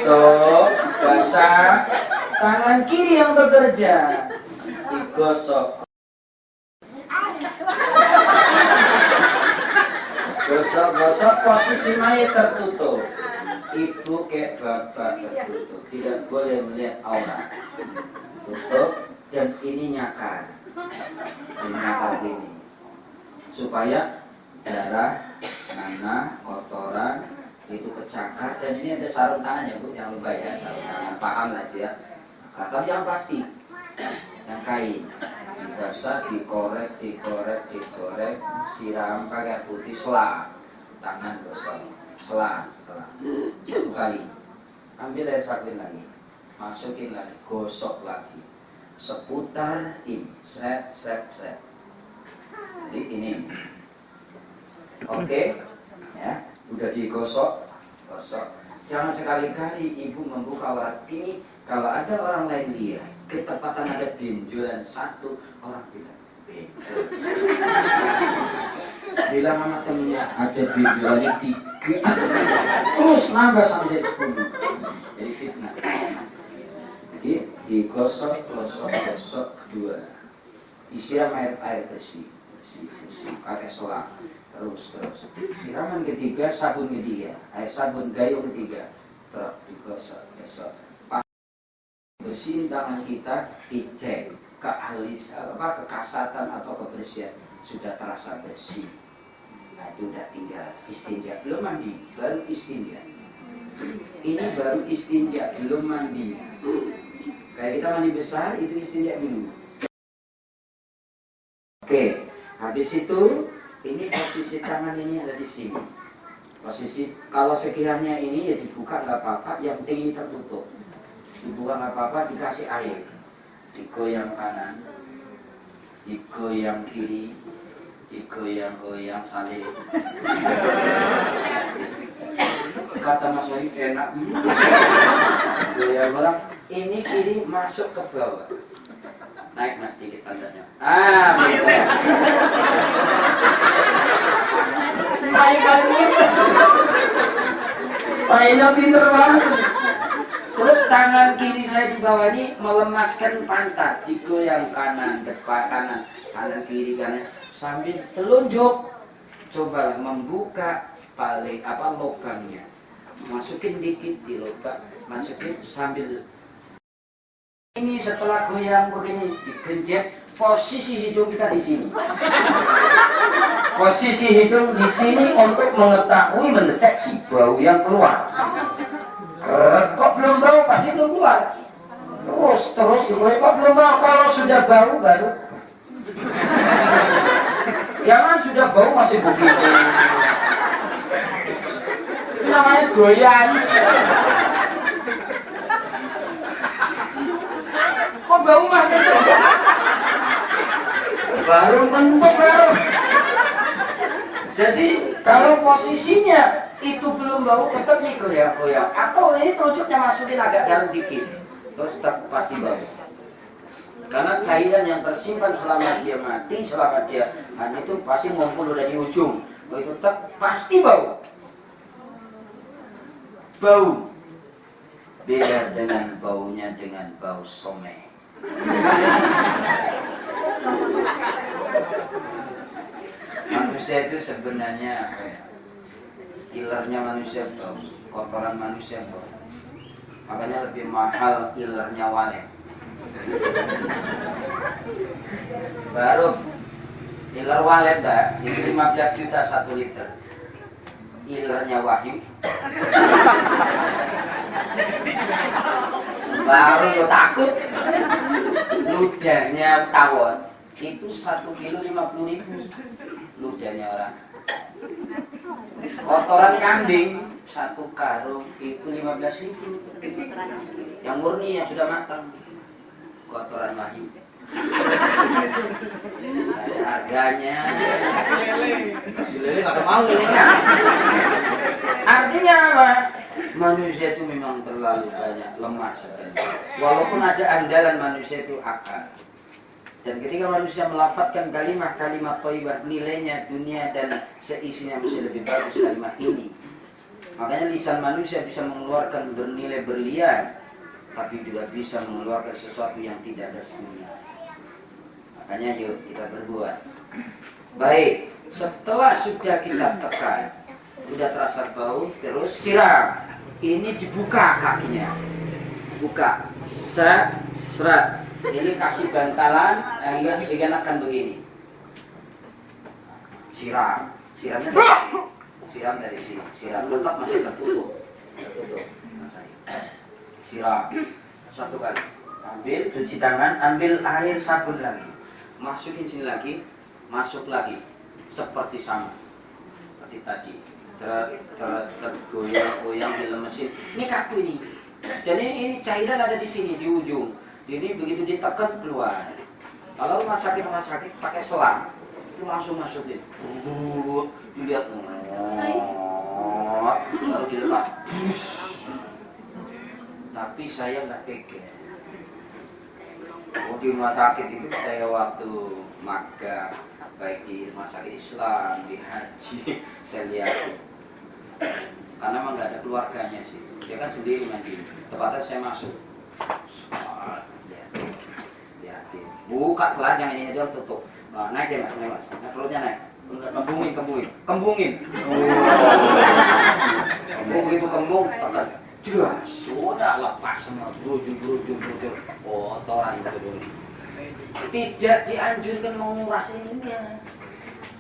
digosok, basah, tangan kiri yang bekerja, digosok. Gosok-gosok posisi mayat tertutup. Ibu kayak bapak tertutup, tidak boleh melihat aurat. Tutup dan ini nyakar. Ini nyakar gini. Supaya darah, nanah, kotoran itu kecakar, dan ini ada sarung tangan ya Bu, yang lupa ya, sarung tangan, paham lah ya. Tapi yang pasti, yang kain, dibasah, dikorek, siram pakai putih, selah, tangan gosok, selah, 1 kali, ambil air sabun lagi, masukin lagi, gosok lagi, seputar ini, seret. Jadi ini, oke, ya. Udah digosok, jangan sekali-kali ibu membuka aurat ini. Kalau ada orang lain lihat, ketepatan ada benjolan 1, orang bilang benjol. Bilang sama temennya ada benjolannya 3, terus nambah sampai jadi 10. Jadi fitnah. Jadi digosok 2. Disiram air bersih, pakai selang. Terus siraman ketiga, sabun ketiga, air sabun gayung ketiga, terus digosok. Bersihin tangan kita, dicek kekasatan atau kebersihan sudah terasa bersih. Nah itu udah tinggal istinja, belum mandi, baru istinja. Ini baru istinja, belum mandi. Kayak kita mandi besar, itu istinja dulu. Oke, habis itu ini posisi tangan ini ada di sini. Posisi kalau sekiranya ini ya dibuka nggak apa-apa, yang penting ini tertutup. Dibuka nggak apa-apa, dikasih air, digoyang kanan, digoyang kiri, digoyang-goyang sambil. Kata Mas Wahyu enak. Goyang-goyang, ini kiri masuk ke bawah. Naik Mas dikit tandanya. Paling pinter banget. Terus tangan kiri saya di bawah ini melemaskan pantat, digoyang kanan, depan kanan kiri kanan, sambil telunjuk. Coba membuka lubangnya, masukin dikit di lubang, masukin sambil. Ini setelah goyang begini digenjet, posisi hidung kita di sini. Posisi hidung di sini untuk mengetahui mendeteksi bau yang keluar. Kok belum bau, pasti belum keluar. Terus kok belum bau, kalau sudah bau baru. Jangan sudah bau masih begitu. Itu namanya goyang. Kok bau masih baru bentuk baru. Jadi kalau posisinya itu belum bau, tetap nih goyang-goyang. Atau ini telunjuknya masukin agak dalam dikit, terus tetap pasti bau. Karena cairan yang tersimpan selama dia mati, selama dia itu pasti ngumpul udah di ujung. Itu tetap pasti bau. Bau. Beda dengan baunya dengan bau somai. Manusia itu sebenarnya ilernya manusia bau, kotoran manusia bau. Makanya lebih mahal ilernya walet. Baru iler walet dah, ini 15 juta 1 liter. Ilernya Wahyu. Baru lo takut. Ludahnya tawon itu 1 kilo 50.000. Ludahnya orang. Kotoran kambing 1 karung itu 15.000. Yang murni yang sudah matang. Kotoran Wahyu. Ada harganya. Lele nggak mau ini. Artinya apa? Manusia itu memang terlalu banyak lemah sekali. Walaupun ada andalan manusia itu akal. Dan ketika manusia melafadzkan kalimat-kalimat thayyibah, nilainya dunia dan seisinya mesti lebih bagus kalimat ini. Makanya lisan manusia bisa mengeluarkan bernilai berlian, tapi juga bisa mengeluarkan sesuatu yang tidak ada sunyi. Makanya yuk kita berbuat. Baik, setelah sudah kita tekan, sudah terasa bau, terus siram. Ini dibuka kakinya, buka, serat. Ini kasih bantalan, yang sehingga akan begini. Siramnya siram dari sini, siram tetap masih tertutup. Siram satu kali, ambil cuci tangan, ambil air sabun lagi, masukin sini lagi, masuk lagi, seperti sama, seperti tadi, tergoyang-goyang dilemesin. Ini kaku ini, jadi ini cairan ada di sini di ujung. Jadi begitu ditekan keluar. Kalau rumah sakit pakai selang, itu langsung masukin. Dilihat, lalu dilepas. Tapi saya nggak tega. Di rumah sakit itu saya waktu magang, baik di rumah sakit Islam, di haji, saya lihat. Karena memang nggak ada keluarganya sih. Dia kan sendiri mandi. Tepatnya saya masuk. Buka kelas yang ini dia tutup. Nah, naik ya mas. Nah, perutnya naik. Kembungin. Begitu kembung, tekan. Sudah lepas semua. Berujung. Kotoran betul. Tidak dianjurkan menguras ininya.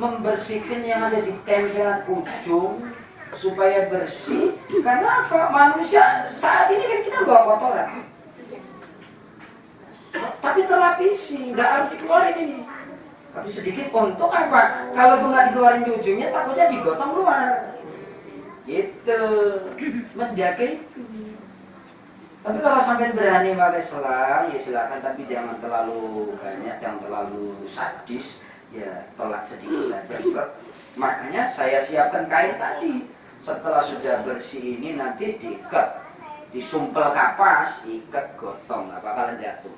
Membersihkan yang ada di tempelan ujung supaya bersih. Karena apa? Manusia saat ini kan kita bawa kotoran. Tapi terlapisi, nggak harus dikeluarin ini. Tapi sedikit untuk apa? Kalau itu nggak dikeluarin di ujungnya, takutnya digotong keluar. Gitu, menjaga itu. Tapi kalau sampai berani pakai selang, ya silakan. Tapi jangan terlalu banyak, jangan terlalu sadis. Ya pelat sedikit aja. Makanya saya siapkan kain tadi. Setelah sudah bersih ini nanti diikat. Disumpel kapas, ikat gotong, nggak bakalan jatuh.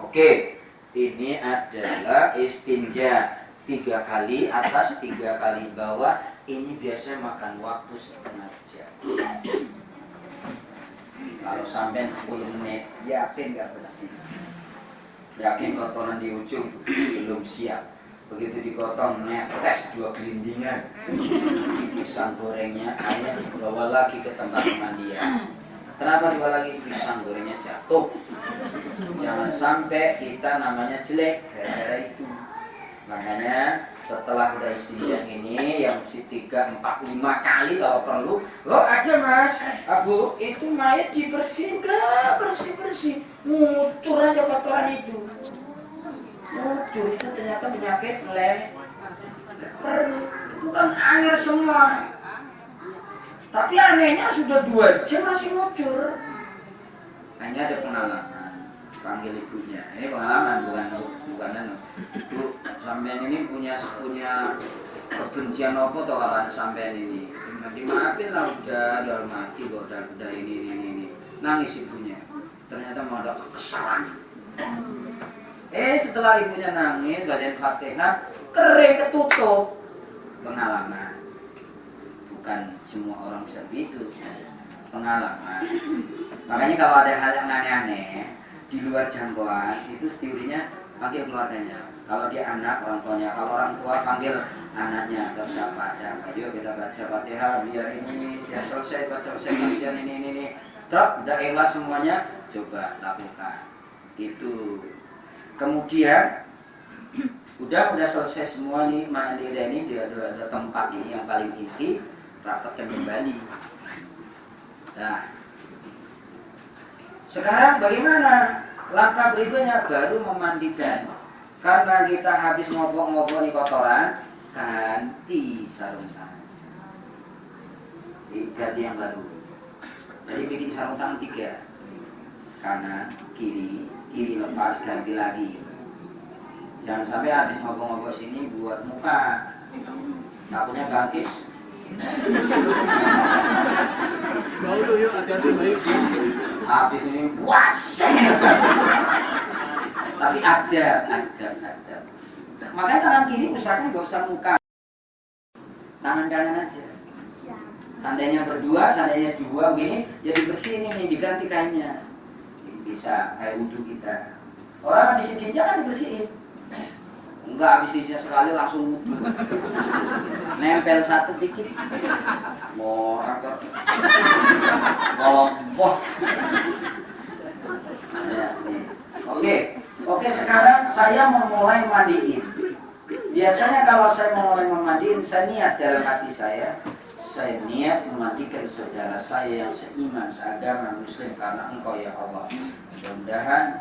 Oke, ini adalah istinja 3 kali atas 3 kali bawah. Ini biasanya makan waktu setengah jam. Kalau sampai 10 menit, yakin nggak bersih. Yakin kotoran di ujung belum siap. Begitu digotong, netes 2 gelindingan. Pisang gorengnya ayah bawa lagi ke tempat pemandian. Kenapa dibawa lagi? Pisang gorengnya jatuh. Jangan sampai kita namanya jelek gara-gara itu. Makanya setelah udah istinja ini yang mesti 3, 4, 5 kali kalau perlu. Oh ada mas, abu itu mayat dibersihin, gak bersih. Ngucur aja kotoran itu. Ngucur itu ternyata penyakit leper. Itu kan air semua. Tapi anehnya sudah 2 jam masih ngucur. Hanya ada pengalaman. Panggil ibunya. Ini pengalaman bukan. Bu, sampean ini punya kebencian apa atau kalau sampean ini? Nanti maafin lah, udah mati kok, udah ini. Nangis ibunya. Ternyata mau ada kekesalan. Setelah ibunya nangis, baca Fatihah, kering ketutup. Pengalaman. Bukan semua orang bisa begitu. Pengalaman. Makanya kalau ada hal yang aneh-aneh di luar jangkauan, itu teorinya panggil keluarganya. Kalau dia anak, orang tuanya. Kalau orang tua panggil anaknya atau siapa. Yuk kita baca Fatihah biar ini ya selesai, kasihan ini. Udah ikhlas semuanya, coba lakukan. Itu. Kemudian udah selesai semua nih mandiri ini dua tempat ini yang paling inti, rapatkan kembali. Nah, sekarang bagaimana? Langkah berikutnya baru memandikan. Karena kita habis ngobok nih kotoran, ganti sarung tangan. Ganti yang baru. Jadi bikin sarung tangan 3. Kanan, kiri lepas, ganti lagi. Jangan sampai habis ngobok sini buat muka. Takutnya bangkit. Mau tuh yuk, hati-hati baik. Habis ini puas. Tapi ada. Makanya tangan kiri usahakan gak usah muka. Tangan kanan aja. Seandainya berdua, seandainya dua begini, jadi bersih ini diganti kainnya. Bisa air wudhu kita. Orang habis cinta kan dibersihin. Enggak habis cinta sekali langsung wudhu. Nempel satu dikit. Mau atau boh. Oke, sekarang saya memulai mandiin. Biasanya kalau saya memulai memandiin, saya niat dalam hati saya niat memandikan saudara saya yang seiman, seagama, muslim karena Engkau ya Allah. Mudah-mudahan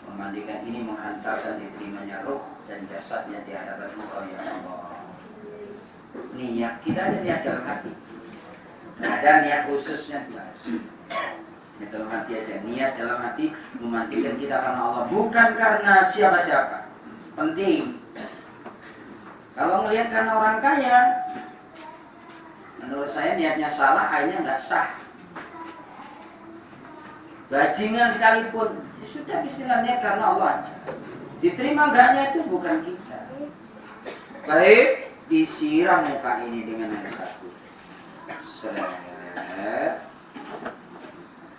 memandikan ini menghantarkan diterimanya ruh dan jasadnya di hadapan Engkau ya Allah. Niat kita ada niat dalam hati. Nah, ada niat khususnya dalam hati aja. Niat dalam hati memandikan kita karena Allah, bukan karena siapa-siapa. Penting. Kalau melihat karena orang kaya, menurut saya niatnya salah, akhirnya nggak sah. Bajingan sekalipun, sudah bismillah niat karena Allah aja. Diterima enggaknya itu bukan kita. Baik, disiram muka ini dengan air sabun.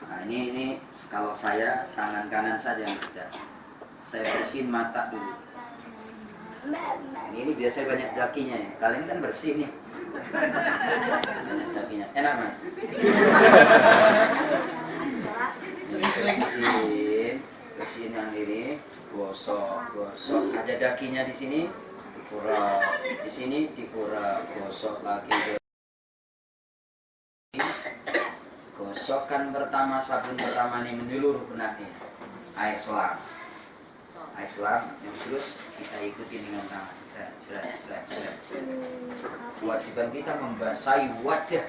Nah ini kalau saya tangan kanan saja yang kerja. Saya bersihin mata dulu. Ini biasanya banyak dakinya ya. Kalian kan bersih nih. Banyak dakinya. Enak mas? Bersihin yang ini. Gosok. Ada dakinya di sini. Dikurap. Di sini dikurap. Gosok lagi. Gosokkan pertama, sabun pertama ini menyeluruh benaknya. Air selam. Yang terus kita ikuti dengan tangan. Kewajiban kita membasahi wajah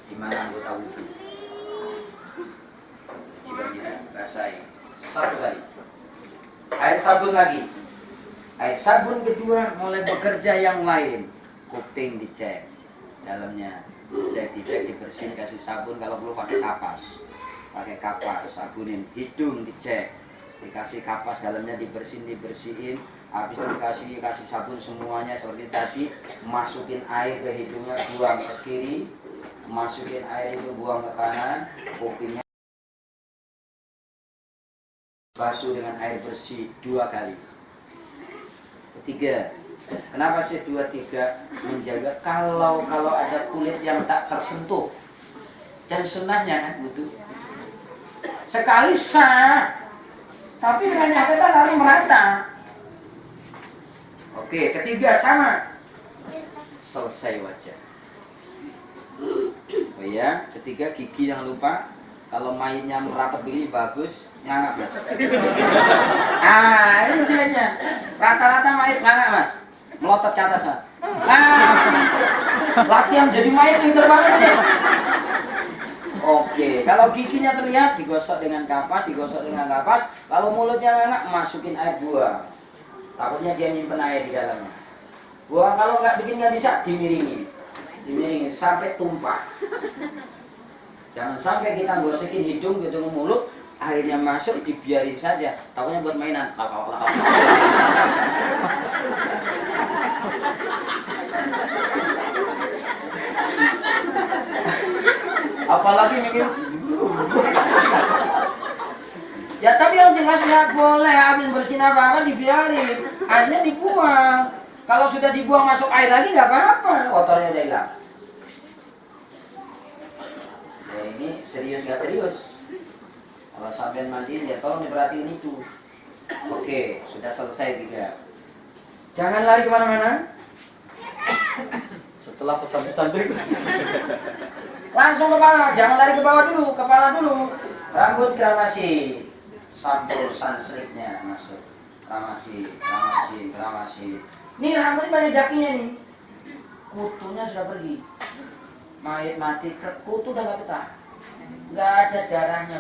di mana anggota wudhu. Kewajiban kita basahi. Satu kali. Air sabun lagi. Air sabun kedua mulai bekerja yang lain. Kuping dicek, dalamnya dicek, dibersihin, kasih sabun. Kalau perlu pakai kapas, sabunin. Hidung dicek, dikasih kapas, dalamnya dibersihin. Habis itu dikasih sabun semuanya seperti tadi. Masukin air ke hidungnya, buang ke kiri. Masukin air itu, buang ke kanan. Kupingnya basuh dengan air bersih 2 kali. Ketiga, kenapa sih 2, 3? Menjaga kalau ada kulit yang tak tersentuh. Dan sunnahnya kan wudhu sekali sah, tapi dengan catatan harus merata. Oke, ketiga sama, selesai wajah. Oh ya, ketiga gigi jangan lupa. Kalau mainnya merapat begini bagus, ngangap mas. Ini misalnya rata-rata main ngangap mas, melotot ke atas mas. Latihan jadi main pinter banget ya. Oke, kalau giginya terlihat digosok dengan kapas. Kalau mulutnya ngangap, masukin air buang. Takutnya dia nyimpen air di dalamnya. Buang, kalau nggak bisa, dimiringin sampai tumpah. Jangan sampai kita gosekin hidung, mulut, airnya masuk, dibiarin saja. Takutnya buat mainan. Apalagi mikir. Ya tapi yang jelas nggak boleh habis bersihin apa-apa dibiarin. Airnya dibuang. Kalau sudah dibuang masuk air lagi nggak apa-apa. Kotornya udah hilang. Ya ini serius nggak serius. Kalau sampai mandiin ya tolong diperhatiin itu. Oke, sudah selesai 3. Jangan lari kemana-mana. Setelah pesan-pesan berikut. Langsung kepala, jangan lari ke bawah dulu, kepala dulu. Rambut gramasi, sampul sunslicknya masuk. Gramasi. Ini rambutnya banyak dakinya nih. Kutunya sudah pergi. Mayat mati, kutu udah gak betah. Gak ada darahnya.